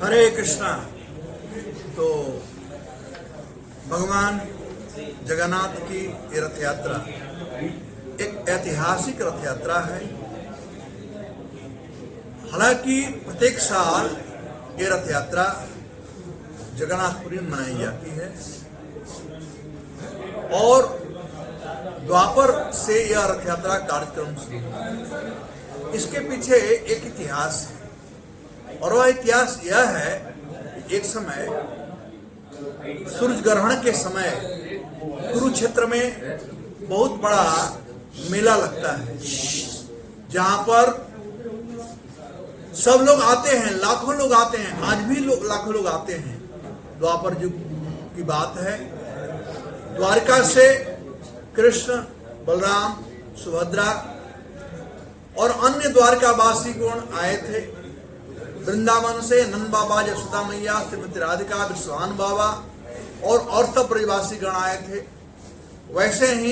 हरे कृष्णा। तो भगवान जगन्नाथ की ये रथ यात्रा एक ऐतिहासिक रथ यात्रा है। हालांकि प्रत्येक साल ये रथ यात्रा जगन्नाथपुरी में मनाई जाती है और द्वापर से यह रथ यात्रा कार्यक्रम शुरू हुआ। इसके पीछे एक इतिहास है और वह इतिहास यह है कि एक समय सूरज ग्रहण के समय कुरुक्षेत्र में बहुत बड़ा मेला लगता है, जहां पर सब लोग आते हैं, लाखों लोग आते हैं। आज भी लाखों लोग आते हैं। द्वापर युग की बात है। द्वारका से कृष्ण, बलराम, सुभद्रा और अन्य द्वारकावासी गण आए थे। वृंदावन से नंद बाबा, यशोदा मैया, श्रीमती राधिका, विश्वान बाबा और सब ब्रजवासी गण आए थे। वैसे ही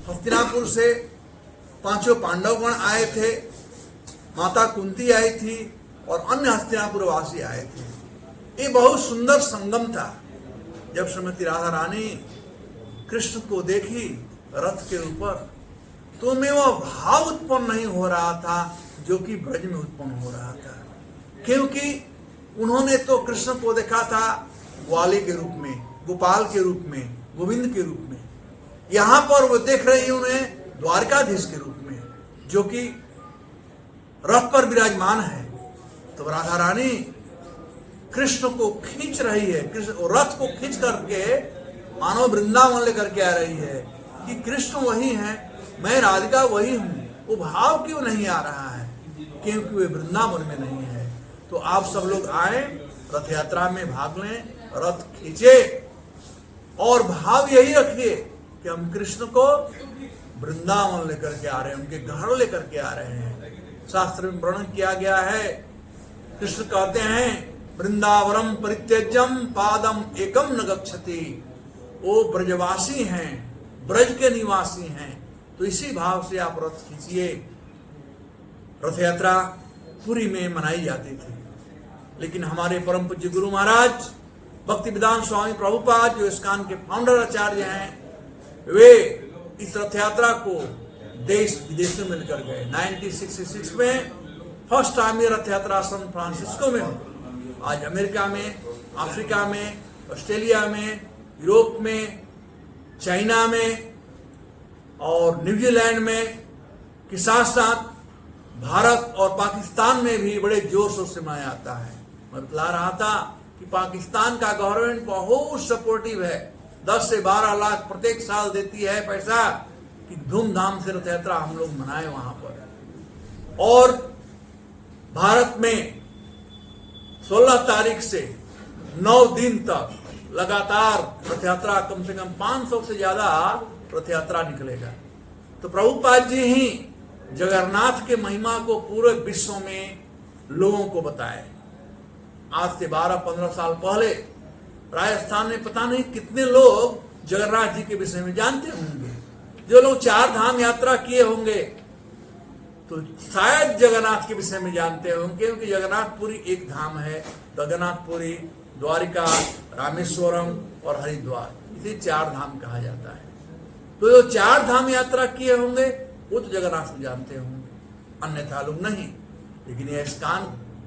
हस्तिनापुर से पांचों पांडव गण आए थे, माता कुंती आई थी और अन्य हस्तिनापुर वासी आए थे। ये बहुत सुंदर संगम था। जब श्रीमती राधा रानी कृष्ण को देखी रथ के ऊपर, तो में वह भाव उत्पन्न नहीं हो रहा था जो कि ब्रज में उत्पन्न हो रहा था, क्योंकि उन्होंने तो कृष्ण को देखा था ग्वाले के रूप में, गोपाल के रूप में, गोविंद के रूप में। यहां पर वो देख रही उन्हें द्वारकाधीश के रूप में, जो कि रथ पर विराजमान है। तो राधा रानी कृष्ण को खींच रही है, कृष्ण रथ को खींच करके मानव वृंदावन लेकर के आ रही है कि कृष्ण वही है, मैं राधिका वही हूं। वो भाव क्यों नहीं आ रहा है? क्योंकि वे वृंदावन में नहीं है। तो आप सब लोग आए, रथ यात्रा में भाग लें, रथ खींचे और भाव यही रखिए कि हम कृष्ण को वृंदावन लेकर के आ रहे हैं, उनके घर लेकर के आ रहे हैं। शास्त्र में वर्णन किया गया है। कृष्ण कहते हैं, वृंदावनम परित्यज्यम पादम एकम न गच्छति। वो ब्रजवासी हैं, ब्रज के निवासी हैं। तो इसी भाव से आप रथ खींचिए। रथ यात्रा पुरी में मनाई जाती थी, लेकिन हमारे परम पूज्य गुरु महाराज भक्ति वेदांत स्वामी प्रभुपाद, जो इस्कॉन के फाउंडर आचार्य हैं, वे इस रथ यात्रा को देश विदेश में मिलकर गए। 1966 में फर्स्ट टाइम ये रथ यात्रा सैन फ्रांसिस्को में हुई। आज अमेरिका में, अफ्रीका में, ऑस्ट्रेलिया में, यूरोप में, चाइना में और न्यूजीलैंड में के साथ साथ भारत और पाकिस्तान में भी बड़े जोर शोर से मनाया जाता है। मैं बता रहा था कि पाकिस्तान का गवर्नमेंट बहुत सपोर्टिव है। 10 से 12 लाख प्रत्येक साल देती है पैसा कि धूमधाम से रथ यात्रा हम लोग मनाए वहां पर। और भारत में 16 तारीख से 9 दिन तक लगातार रथ यात्रा, कम से कम 500 से ज्यादा रथ यात्रा निकलेगा। तो प्रभुपाद जी ही जगन्नाथ के महिमा को पूरे विश्व में लोगों को बताए। आज से 12-15 साल पहले राजस्थान में पता नहीं कितने लोग जगन्नाथ जी के विषय में जानते होंगे। जो लोग 4 धाम यात्रा किए होंगे तो शायद जगन्नाथ के विषय में जानते होंगे, क्योंकि जगन्नाथपुरी एक धाम है। जगन्नाथपुरी, द्वारिका, रामेश्वरम और हरिद्वार, इसे 4 धाम कहा जाता है। तो जो 4 धाम यात्रा किए होंगे वो तो जगन्नाथ को जानते होंगे, अन्यथा लोग नहीं। लेकिन यह इस्कॉन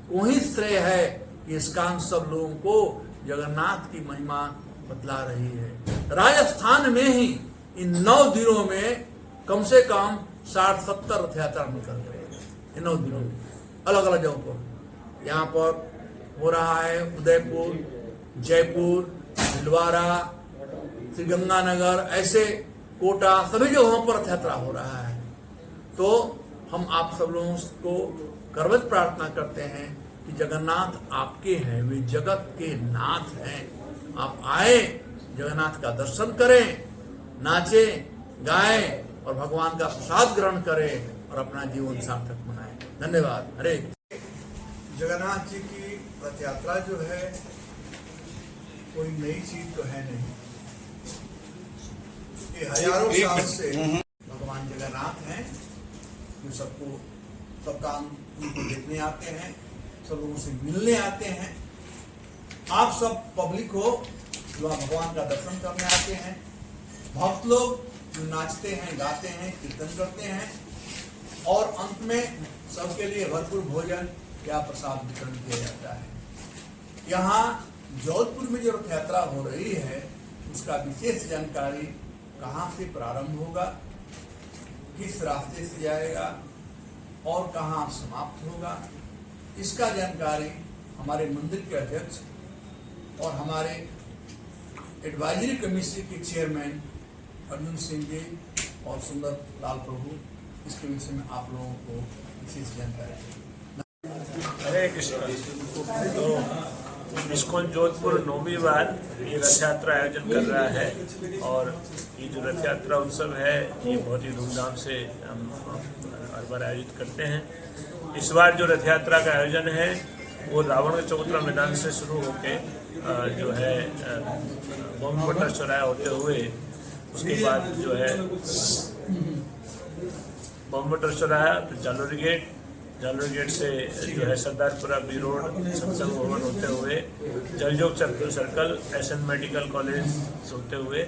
को ही श्रेय है कि इस्कॉन सब लोगों को जगन्नाथ की महिमा बतला रही है। राजस्थान में ही इन 9 दिनों में कम से कम 60-70 रथ यात्रा निकल रही है। इन 9 दिनों में अलग अलग जगहों पर। यहाँ पर हो रहा है उदयपुर, जयपुर, भिलवाड़ा, श्रीगंगानगर, ऐसे कोटा, सभी जगहों पर रथ यात्रा हो रहा है। तो हम आप सब लोगों को करवत प्रार्थना करते हैं कि जगन्नाथ आपके हैं, वे जगत के नाथ हैं। आप आए, जगन्नाथ का दर्शन करें, नाचें, गाएं और भगवान का प्रसाद ग्रहण करें और अपना जीवन सार्थक बनाएं। धन्यवाद। हरे जगन्नाथ जी की रथ यात्रा जो है कोई नई चीज तो है नहीं। ये हजारों साल से भगवान जगन्नाथ हैं, जो सबको सब काम उनको देखने आते हैं, सब लोगों से मिलने आते हैं। आप सब पब्लिक हो जो भगवान का दर्शन करने आते हैं, भक्त लोग जो नाचते हैं, गाते हैं, कीर्तन करते हैं, और अंत में सबके लिए भरपूर भोजन या प्रसाद वितरण किया जाता है। यहाँ जोधपुर में जो रथ यात्रा हो रही है उसका विशेष जानकारी कहाँ से प्रारंभ होगा, किस रास्ते से जाएगा और कहाँ समाप्त होगा, इसका जानकारी हमारे मंदिर के अध्यक्ष और हमारे एडवाइजरी कमेटी के चेयरमैन अर्जुन सिंह जी और सुंदर लाल प्रभु इसके विषय में आप लोगों को विशेष जानकारी देंगे। हरे कृष्ण। तो इस्कॉन जोधपुर 9वीं बार ये रथ यात्रा आयोजन कर रहा है और ये जो रथ यात्रा उत्सव है ये बहुत ही धूमधाम से हम हर बार आयोजित करते हैं। इस बार जो रथ यात्रा का आयोजन है वो रावण के चबूतरा मैदान से शुरू होके जो है बॉम्बे चौराहा होते हुए उसके बाद जो है बॉम्बे चौराहा, फिर जालोरी गेट से जो है सरदारपुरा बी रोड सत्संग भवन होते हुए जलजोग सर्कल एसएन मेडिकल कॉलेज होते हुए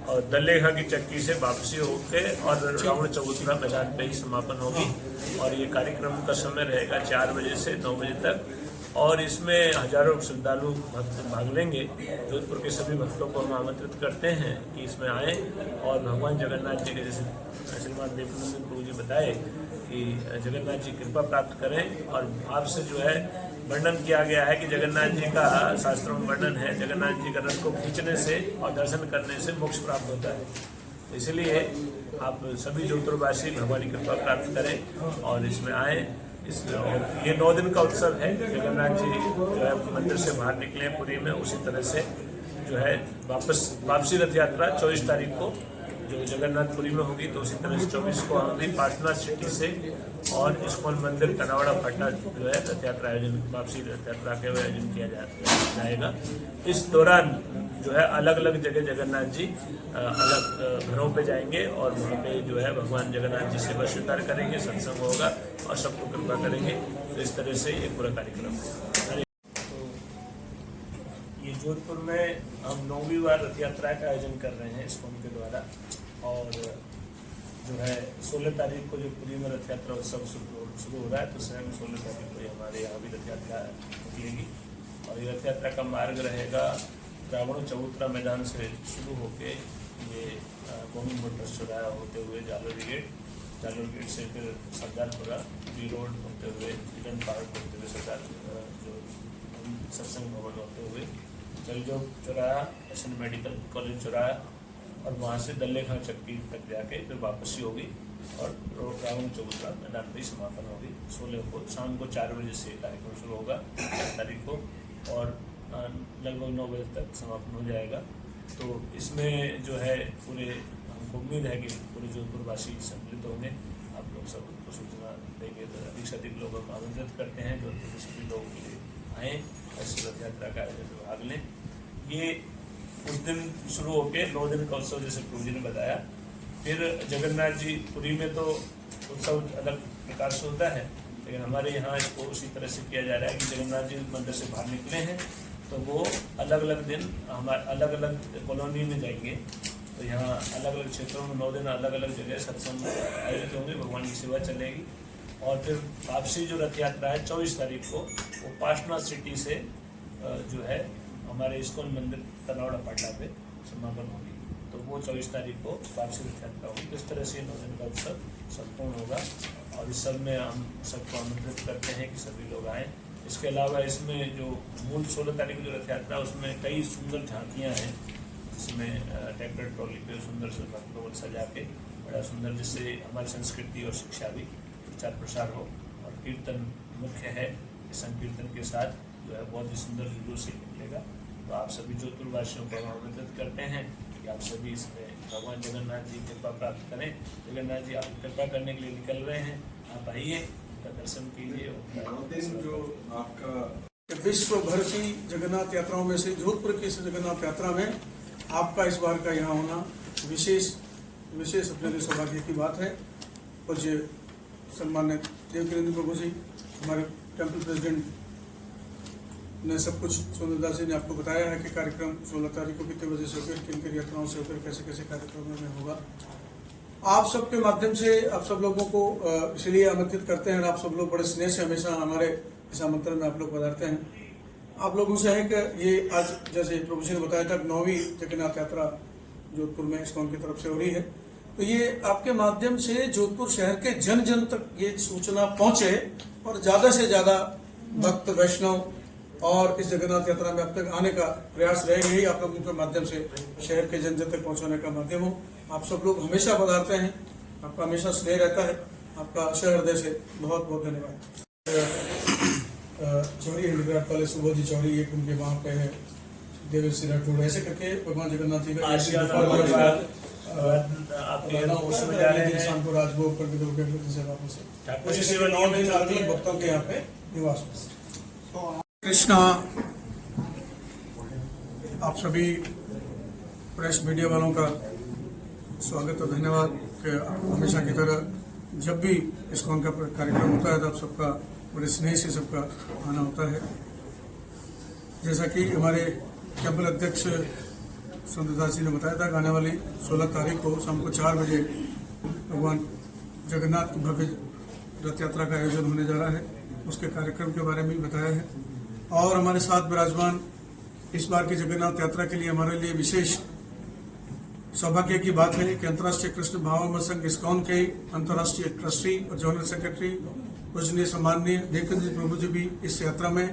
और दल्लेखा की चक्की से वापसी होके और रावण चबूतरा मैदान पे ही समापन होगी। और ये कार्यक्रम का समय रहेगा 4 बजे से 9 बजे तक और इसमें हजारों श्रद्धालु भक्त भाग लेंगे। जोधपुर के सभी भक्तों को हम आमंत्रित करते हैं कि इसमें आएँ और भगवान जगन्नाथ जी के जैसे श्रीमान देवनंदन प्रभु जी बताए कि जगन्नाथ जी कृपा प्राप्त करें। और आपसे जो है वर्णन किया गया है कि जगन्नाथ जी का शास्त्रों में वर्णन है, जगन्नाथ जी का रथ को खींचने से और दर्शन करने से मोक्ष प्राप्त होता है। इसलिए आप सभी जोधपुरवासी भगवान की कृपा प्राप्त करें और इसमें आए। और ये 9 दिन का उत्सव है। जगन्नाथ जी जो है मंदिर से बाहर निकले पुरी में, उसी तरह से जो है वापसी रथ यात्रा 24 तारीख को जो जगन्नाथपुरी में होगी, तो उसी तरह से 24 को हम भी पाटना सिटी से और इस्कॉन मंदिर कनावड़ा पटना जो है रथ यात्रा आयोजन वापसी रथ यात्रा के आयोजन किया जाएगा। इस दौरान जो है अलग अलग जगह जगन्नाथ जी अलग घरों पे जाएंगे और वहाँ पे जो है भगवान जगन्नाथ जी सेवा स्वीकार करेंगे, सत्संग होगा और सबको कृपा करेंगे। तो इस तरह से ये पूरा कार्यक्रम है। ये जोधपुर में हम 9वीं बार रथ यात्रा का आयोजन कर रहे हैं इस्कॉन के द्वारा और जो है 16 तारीख को जो पुरी में रथ यात्रा उत्सव शुरू हो रहा है, तो स्वयं 16 तारीख को हमारे यहाँ भी रथ यात्रा निकलेगी। और ये रथ यात्रा का मार्ग रहेगा रावण चबूतरा मैदान से शुरू होके ये बॉम्बे चौराहा होते हुए जालोरी गेट से फिर सरदारपुरा बी रोड होते हुए हिडन पार्क होते हुए सरदार जो सत्संग भवन होते हुए जलजोग चौराहा एसएन मेडिकल कॉलेज चौराहा और वहाँ से दल्लेखा चक्की तक जाके फिर वापसी होगी और रावण चबूतरा मैदान पर समापन होगी। 16 को शाम को 4 बजे से कार्यक्रम शुरू होगा 4 तारीख को और लगभग 9 बजे तक समापन हो जाएगा। तो इसमें जो है पूरे हमको उम्मीद है कि पूरे जोधपुरवासी सम्मिलित होंगे। आप लोग सबको सूचना देंगे तो अधिक से अधिक लोगों को आमंत्रित करते हैं जोधपुर के सभी लोगों के लिए आएँ और रथ यात्रा का आयोजन में भाग लें। ये उस दिन शुरू होके 9 दिन का उत्सव जैसे प्रभु जी ने बताया। फिर जगन्नाथ जी पुरी में तो उत्सव अलग प्रकार से होता है, लेकिन हमारे यहाँ इसको उसी तरह से किया जा रहा है कि जगन्नाथ जी मंदिर से बाहर निकले हैं तो वो अलग अलग दिन हमारे अलग अलग कॉलोनी में जाएंगे। तो यहाँ अलग अलग क्षेत्रों में 9 दिन अलग अलग जगह सत्संग आयोजित होंगे, भगवान की सेवा चलेगी। और फिर वापसी जो रथ यात्रा है 24 तारीख को वो पाटना सिटी से जो है हमारे इस्कॉन मंदिर कनावड़ा पाटना पे समापन होगी। तो वो 24 तारीख को वापसी रथ यात्रा होगी। इस तरह से 9 दिन का उत्सव संपूर्ण होगा और इस सब में हम सबको आमंत्रित करते हैं कि सभी लोग आएँ। इसके अलावा इसमें जो मूल 16 तारीख जो रथ यात्रा उसमें कई सुंदर झांकियाँ हैं, जिसमें ट्रैक्टर ट्रॉली पे सुंदर से भक्तों को सजा के बड़ा सुंदर, जिससे हमारी संस्कृति और शिक्षा भी प्रचार प्रसार हो। और कीर्तन मुख्य है, संकीर्तन के साथ जो है बहुत ही सुंदर जुलूस से निकलेगा। तो आप सभी जोधपुरवासियों को आमंत्रित करते हैं कि आप सभी इसमें भगवान जगन्नाथ जी कृपा प्राप्त करें। जगन्नाथ जी आप कृपा करने के लिए निकल रहे हैं, आप आइए, उनका दर्शन कीजिए। जो आपका विश्व भर की जगन्नाथ यात्राओं में से जोधपुर की इस जगन्नाथ यात्रा में आपका इस बार का यहाँ होना विशेष अपने लिए सौभाग्य की बात है। पूज्य सन्मान्य देवकीनंदन प्रभु जी, हमारे टेम्पल प्रेसिडेंट ने सब कुछ सुंदरदास जी ने आपको बताया है कि कार्यक्रम 16 तारीख को कितने बजे से होकर, किन किन यात्राओं से होकर, कैसे कैसे कार्यक्रमों में होगा। आप सबके माध्यम से आप सब लोगों को इसलिए आमंत्रित करते हैं और आप सब लोग बड़े स्नेह से हमेशा हमारे इस आमंत्रण में आप लोग पधारते हैं। आप लोगों से है कि ये आज जैसे प्रभु जी ने बताया था 9वीं जगन्नाथ यात्रा जोधपुर में इस्कॉन की तरफ से हो रही है, तो ये आपके माध्यम से जोधपुर शहर के जन जन तक ये सूचना पहुंचे और ज़्यादा से ज़्यादा भक्त वैष्णव और इस जगन्नाथ यात्रा में अब तक आने का प्रयास रहेगा। यही आप लोगों के माध्यम से शहर के जन जन तक पहुंचाने का माध्यम हो। आप सब लोग हमेशा पधारते हैं, आपका हमेशा स्नेह रहता है, आपका हृदय से बहुत बहुत धन्यवाद। चौरी हैंडीक्राफ्ट वाले सुबोधी चौरी, एक उनके वहाँ पे है देवेश सिरा टूड, ऐसे करके भगवान जगन्नाथ जी का शाम को राजभोग करके से वापस अलग अलग भक्तों के यहाँ पे निवास। कृष्णा, आप सभी प्रेस मीडिया वालों का स्वागत और धन्यवाद कि हमेशा की तरह जब भी इस्कॉन का कार्यक्रम होता है तो आप सबका बड़े स्नेह से सबका आना होता है। जैसा कि हमारे टेम्पल अध्यक्ष सुंदरदास जी ने बताया था, आने वाली 16 तारीख को शाम को 4 बजे भगवान जगन्नाथ की भव्य रथ यात्रा का आयोजन होने जा रहा है। उसके कार्यक्रम के बारे में भी बताया है। और हमारे साथ विराजमान इस बार की जगन्नाथ यात्रा के लिए हमारे लिए विशेष सौभाग्य की बात है कि अंतर्राष्ट्रीय कृष्ण भावामृत संघ इस्कॉन के अंतर्राष्ट्रीय ट्रस्टी और जनरल सेक्रेटरी पूजनीय सम्माननीय देवकिंद्र प्रभु जी भी इस यात्रा में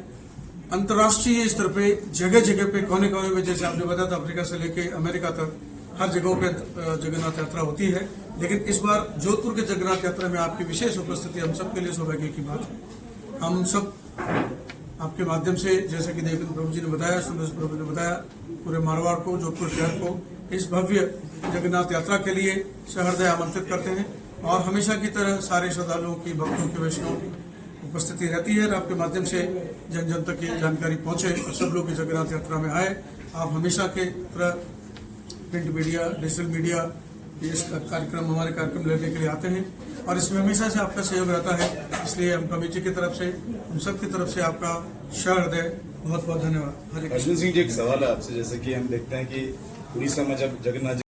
अंतर्राष्ट्रीय स्तर पे जगह जगह पे कोने कोने में, जैसे आपने बताया था अफ्रीका से लेके अमेरिका तक हर जगहों पे जगन्नाथ यात्रा होती है, लेकिन इस बार जोधपुर के जगन्नाथ यात्रा में आपकी विशेष उपस्थिति हम सबके लिए सौभाग्य की बात है। हम सब आपके माध्यम से, जैसे कि देवकिंद्र प्रभु जी ने बताया, सुंदर प्रभु ने बताया, पूरे मारवाड़ को, जोधपुर शहर को इस भव्य जगन्नाथ यात्रा के लिए सहृदय आमंत्रित करते हैं। और हमेशा की तरह सारे श्रद्धालुओं की, भक्तों की, वैष्णवों की उपस्थिति रहती है और आपके माध्यम से जन जन तक की जानकारी पहुंचे और सब लोग इस जगन्नाथ यात्रा में आए। आप हमेशा के तरह प्रिंट मीडिया, डिजिटल मीडिया इस कार्यक्रम, हमारे कार्यक्रम लेने के लिए आते हैं और इसमें हमेशा से आपका सहयोग रहता है। इसलिए हम कमेटी की तरफ से, हम सब की तरफ से आपका सहृदय बहुत बहुत धन्यवाद। अर्जुन सिंह जी, एक सवाल है आपसे। जैसे कि हम देखते हैं कि उड़ीसा में जब जगन्नाथ